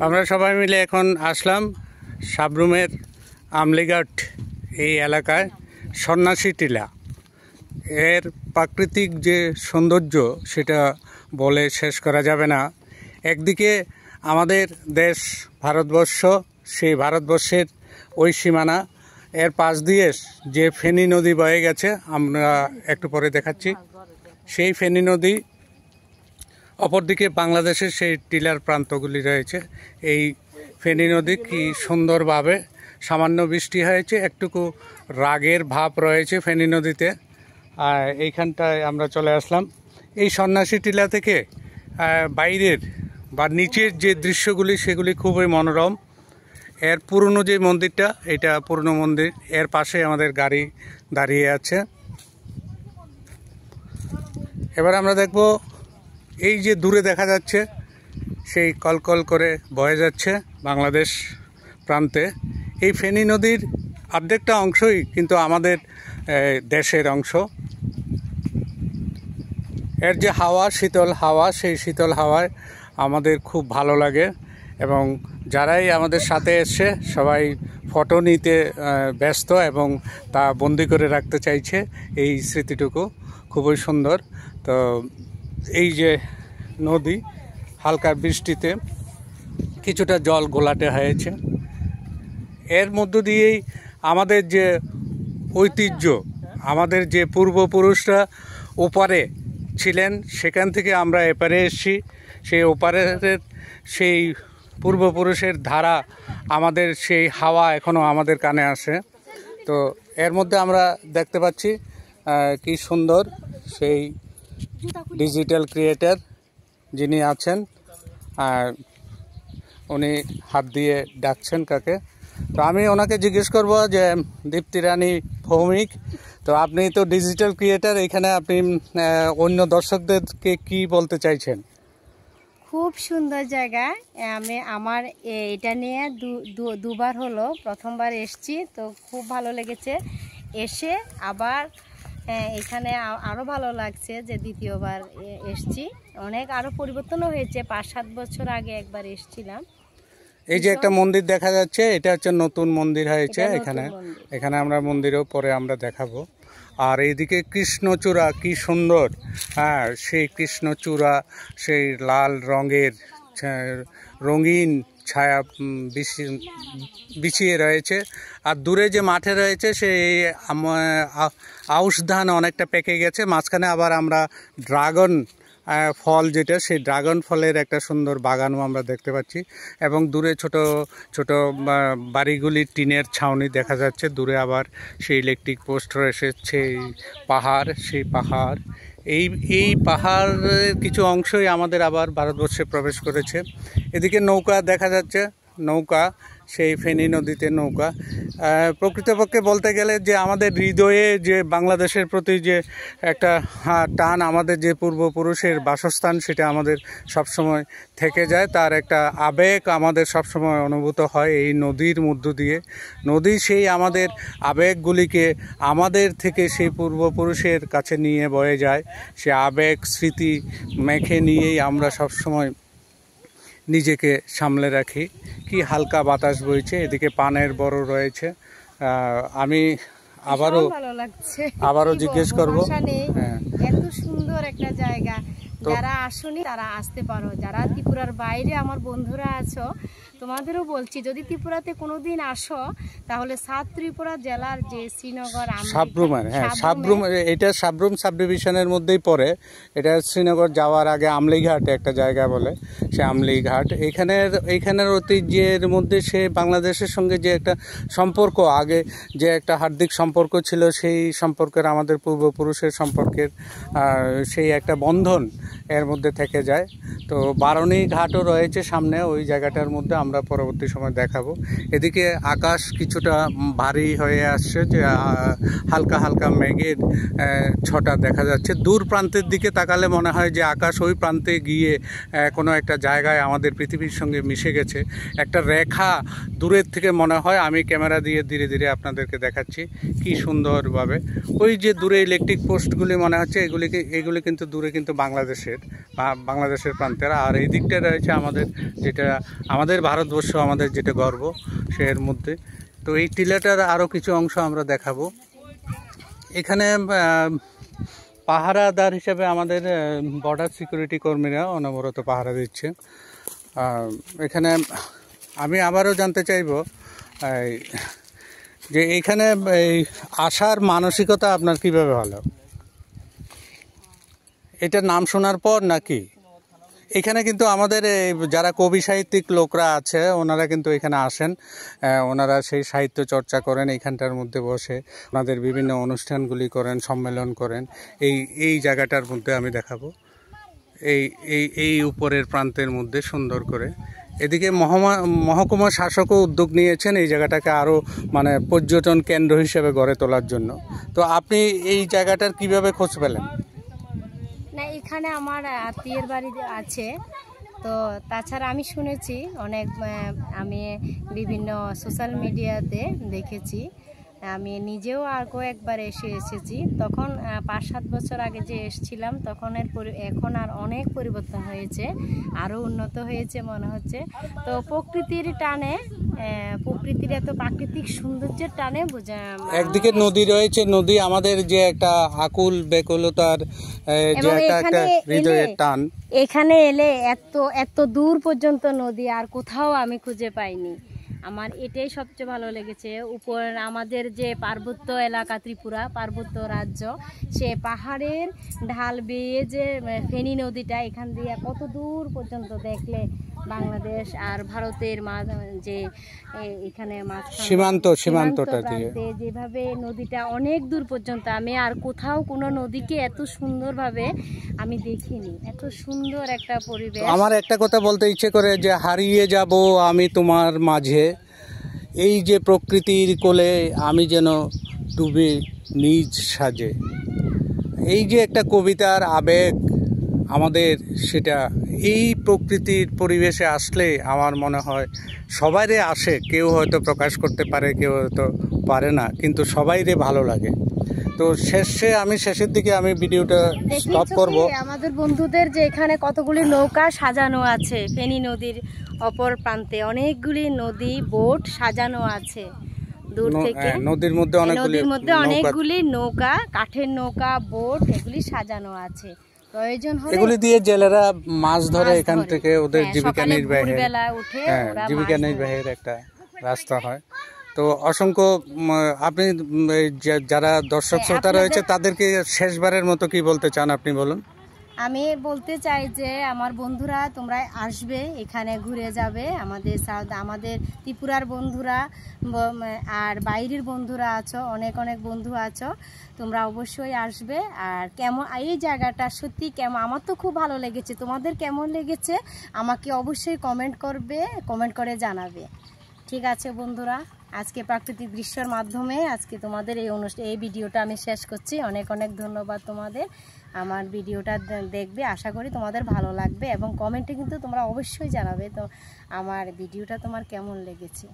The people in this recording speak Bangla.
আমরা সবাই মিলে এখন আসলাম সাবরুমের আমলিঘাট এই এলাকায় সন্ন্যাসী টিলা। এর প্রাকৃতিক যে সৌন্দর্য সেটা বলে শেষ করা যাবে না। একদিকে আমাদের দেশ ভারতবর্ষ, সেই ভারতবর্ষের ওই সীমানা, এর পাশ দিয়ে যে ফেনী নদী বয়ে গেছে আমরা একটু পরে দেখাচ্ছি, সেই ফেনী নদী। অপরদিকে বাংলাদেশের সেই টিলার প্রান্তগুলি রয়েছে। এই ফেনী নদী কি সুন্দরভাবে, সামান্য বৃষ্টি হয়েছে, একটুকু রাগের ভাব রয়েছে ফেনী নদীতে। আর এইখানটায় আমরা চলে আসলাম। এই সন্ন্যাসী টিলা থেকে বাইরের বা নিচের যে দৃশ্যগুলি সেগুলি খুবই মনোরম। এর পুরনো যে মন্দিরটা, এটা পুরনো মন্দির, এর পাশে আমাদের গাড়ি দাঁড়িয়ে আছে। এবার আমরা দেখব এই যে দূরে দেখা যাচ্ছে সেই কলকল করে বয়ে যাচ্ছে বাংলাদেশ প্রান্তে। এই ফেনী নদীর অর্ধেকটা অংশই কিন্তু আমাদের দেশের অংশ। এর যে হাওয়া, শীতল হাওয়া, সেই শীতল হাওয়ায় আমাদের খুব ভালো লাগে। এবং যারাই আমাদের সাথে এসছে সবাই ফটো নিতে ব্যস্ত এবং তা বন্দি করে রাখতে চাইছে। এই স্মৃতিটুকু খুবই সুন্দর। তো এই যে নদী, হালকা বৃষ্টিতে কিছুটা জল ঘোলাটে হয়েছে। এর মধ্য দিয়েই আমাদের যে ঐতিহ্য, আমাদের যে পূর্বপুরুষরা ওপারে ছিলেন, সেখান থেকে আমরা এপারে এসেছি। সেই ওপারের সেই পূর্বপুরুষের ধারা, আমাদের সেই হাওয়া এখনও আমাদের কানে আসে। তো এর মধ্যে আমরা দেখতে পাচ্ছি কি সুন্দর সেই ডিজিটাল ক্রিয়েটার যিনি আছেন, আর উনি হাত দিয়ে ডাকছেন কাকে। তো আমি ওনাকে জিজ্ঞেস করব যে দীপ্তি রানী ভৌমিক, তো আপনি তো ডিজিটাল ক্রিয়েটার, এখানে আপনি অন্য দর্শকদেরকে কি বলতে চাইছেন? খুব সুন্দর জায়গা। আমার এটা নিয়ে দুবার হলো, প্রথমবার এসছি তো খুব ভালো লেগেছে। এসে আবার এখানে আরও ভালো লাগছে যে দ্বিতীয়বার এসছি। অনেক আরও পরিবর্তনও হয়েছে, 5-7 বছর আগে একবার এসছিলাম। এই যে একটা মন্দির দেখা যাচ্ছে, এটা হচ্ছে নতুন মন্দির হয়েছে এখানে আমরা মন্দিরও পরে আমরা দেখাবো। আর এইদিকে কৃষ্ণচূড়া কি সুন্দর, হ্যাঁ, সেই কৃষ্ণচূড়া সেই লাল রঙের রঙিন ছায়া বিছিয়ে রয়েছে। আর দূরে যে মাঠে রয়েছে সেই আউশ ধান অনেকটা পেকে গেছে। মাঝখানে আবার আমরা ড্রাগন ফল, যেটা সেই ড্রাগন ফলের একটা সুন্দর বাগানও আমরা দেখতে পাচ্ছি। এবং দূরে ছোট ছোট বাড়িগুলি টিনের ছাউনি দেখা যাচ্ছে। দূরে আবার সেই ইলেকট্রিক পোস্ট রয়েছে, সেই পাহাড়, সেই পাহাড়, এই পাহাড়ের কিছু অংশই আমাদের আবার ভারতবর্ষে প্রবেশ করেছে। এদিকে নৌকা দেখা যাচ্ছে, নৌকা, সেই ফেনী নদীতে নৌকা। প্রকৃতপক্ষে বলতে গেলে যে আমাদের হৃদয়ে যে বাংলাদেশের প্রতি যে একটা টান, আমাদের যে পূর্বপুরুষের বাসস্থান, সেটা আমাদের সবসময় থেকে যায়। তার একটা আবেগ আমাদের সবসময় অনুভূত হয় এই নদীর মধ্য দিয়ে। নদী সেই আমাদের আবেগগুলিকে আমাদের থেকে সেই পূর্বপুরুষের কাছে নিয়ে বয়ে যায়। সে আবেগ স্মৃতি মেখে নিয়েই আমরা সবসময় নিজেকে সামলে রাখি। কি হালকা বাতাস বইছে, এদিকে পানের বড় রয়েছে। আমি আবারও জিজ্ঞেস করবো, এত সুন্দর একটা জায়গা, যারা আসনি তারা আসতে পারো। যারা ত্রিপুরার বাইরে আমার বন্ধুরা আছো, তোমাদেরও বলছি, যদি ত্রিপুরাতে কোনোদিন আসো তাহলে সাউথ ত্রিপুরা জেলার যে শ্রীনগর সাবরুমের, সাবরুম, এটা সাবরুম সাব ডিভিশনের মধ্যেই পড়ে। এটা শ্রীনগর যাওয়ার আগে আমলিঘাট একটা জায়গা বলে, সে আমলিঘাট। এইখানের ঐতিহ্যের মধ্যে সে বাংলাদেশের সঙ্গে যে একটা সম্পর্ক, আগে যে একটা হার্দিক সম্পর্ক ছিল, সেই সম্পর্কের, আমাদের পূর্বপুরুষের সম্পর্কের সেই একটা বন্ধন এর মধ্যে থেকে যায়। তো বারণী ঘাটও রয়েছে সামনে, ওই জায়গাটার মধ্যে আমরা পরবর্তী সময় দেখাবো। এদিকে আকাশ কিছুটা ভারী হয়ে আসছে, যে হালকা হালকা মেঘের ছটা দেখা যাচ্ছে। দূর প্রান্তের দিকে তাকালে মনে হয় যে আকাশ ওই প্রান্তে গিয়ে কোনো একটা জায়গায় আমাদের পৃথিবীর সঙ্গে মিশে গেছে, একটা রেখা দূরের থেকে মনে হয়। আমি ক্যামেরা দিয়ে ধীরে ধীরে আপনাদেরকে দেখাচ্ছি কি সুন্দরভাবে। ওই যে দূরে ইলেকট্রিক পোস্টগুলি মনে হচ্ছে, এগুলি কিন্তু দূরে কিন্তু বাংলাদেশের। প্রান্তের, বাংলাদেশের প্রান্তের। আর এই দিকটা রয়েছে আমাদের ভারতবর্ষ, আমাদের যেটা গর্ব সের মধ্যে। তো এই টিলাটার আরও কিছু অংশ আমরা দেখাবো। এখানে পাহারাদার হিসেবে আমাদের বর্ডার সিকিউরিটি কর্মীরা অনবরত পাহারা দিচ্ছে। এখানে আমি আবারও জানতে চাইব যে এইখানে এই আসার মানসিকতা আপনার কিভাবে হলো? এটার নাম শোনার পর নাকি? এখানে কিন্তু আমাদের যারা কবি সাহিত্যিক লোকরা আছে ওনারা কিন্তু এখানে আসেন, ওনারা সেই সাহিত্য চর্চা করেন এইখানটার মধ্যে বসে, ওনাদের বিভিন্ন অনুষ্ঠানগুলি করেন, সম্মেলন করেন। এই জায়গাটার মধ্যে আমি দেখাবো, এই উপরের প্রান্তের মধ্যে সুন্দর করে। এদিকে মহকুমা শাসকও উদ্যোগ নিয়েছেন এই জায়গাটাকে আরও মানে পর্যটন কেন্দ্র হিসেবে গড়ে তোলার জন্য। তো আপনি এই জায়গাটার কিভাবে খোঁজ পেলেন? না, এখানে আমার আত্মীয়ের বাড়ি আছে, তো তাছাড়া আমি শুনেছি অনেক, আমি বিভিন্ন সোশ্যাল মিডিয়াতে দেখেছি, আমি নিজেও আর কয়েকবার এসেছি। তখন 5-7 বছর আগে যে এসেছিলাম এখন আর অনেক পরিবর্তন হয়েছে, আরও উন্নত হয়েছে মনে হচ্ছে। তো প্রকৃতির টানে, প্রকৃতির এত প্রাকৃতিক সৌন্দর্যের টানে একদিকে নদী রয়েছে, নদী আমাদের যে একটা আকুল বেকুলতার যে একটা হৃদয়ের টান। এখানে এলে এত দূর পর্যন্ত নদী আর কোথাও আমি খুঁজে পাইনি। আমার এটাই সবচেয়ে ভালো লেগেছে। উপর আমাদের যে পার্বত্য এলাকা, ত্রিপুরা পার্বত্য রাজ্য, সে পাহাড়ের ঢাল বেয়ে যে ফেনী নদীটা এখান দিয়ে কত দূর পর্যন্ত দেখলে বাংলাদেশ আর ভারতের যে এখানে সীমান্তটা দিয়ে যেভাবে নদীটা অনেক দূর পর্যন্ত, আমি আর কোথাও কোনো নদীকে এত সুন্দরভাবে আমি দেখিনি। এত সুন্দর একটা পরিবেশ। আমার একটা কথা বলতে ইচ্ছে করে যে হারিয়ে যাব আমি তোমার মাঝে, এই যে প্রকৃতির কোলে আমি যেন ডুবে নিজ সাজে। এই যে একটা কবিতার আবেগ আমাদের, সেটা এই প্রকৃতির পরিবেশে আসলে আমার মনে হয় সবাইরে আসে। কেউ হয়তো প্রকাশ করতে পারে, কেউ হয়তো পারে না, কিন্তু সবাইরে ভালো লাগে। তো শেষের দিকে আমি ভিডিওটা স্টপ করব। আমাদের বন্ধুদের যে এখানে কতগুলি নৌকা সাজানো আছে, ফেনী নদীর অপর প্রান্তে অনেকগুলি নদী বোট সাজানো আছে দূর থেকে। নদীর মধ্যে অনেকগুলি নৌকা, কাঠের নৌকা, বোট এগুলি সাজানো আছে। প্রয়োজন হলে এগুলি দিয়ে জেলেরা মাছ ধরে এখান থেকে ওদের জীবিকা নির্বাহের একটা রাস্তা হয়। তো অসংখ্য আপনি যারা দর্শক শ্রোতা রয়েছে তাদেরকে শেষবারের মতো কি বলতে চান আপনি বলুন। আমি বলতে চাই যে আমার বন্ধুরা তোমরা আসবে, এখানে ঘুরে যাবে। আমাদের ত্রিপুরার বন্ধুরা আর বাইরের বন্ধুরা আছো, অনেক বন্ধু আছো, তোমরা অবশ্যই আসবে। আর কেমন এই জায়গাটা সত্যি কেমন, আমার তো খুব ভালো লেগেছে। তোমাদের কেমন লেগেছে আমাকে অবশ্যই কমেন্ট করে জানাবে। ঠিক আছে বন্ধুরা, আজকে প্রাকৃতিক দৃশ্যের মাধ্যমে আজকে তোমাদের এই ভিডিওটা আমি শেষ করছি। অনেক ধন্যবাদ তোমাদের। আমার ভিডিওটা দেখবে, আশা করি তোমাদের ভালো লাগবে এবং কমেন্টে কিন্তু তোমরা অবশ্যই জানাবে তো আমার ভিডিওটা তোমার কেমন লেগেছে।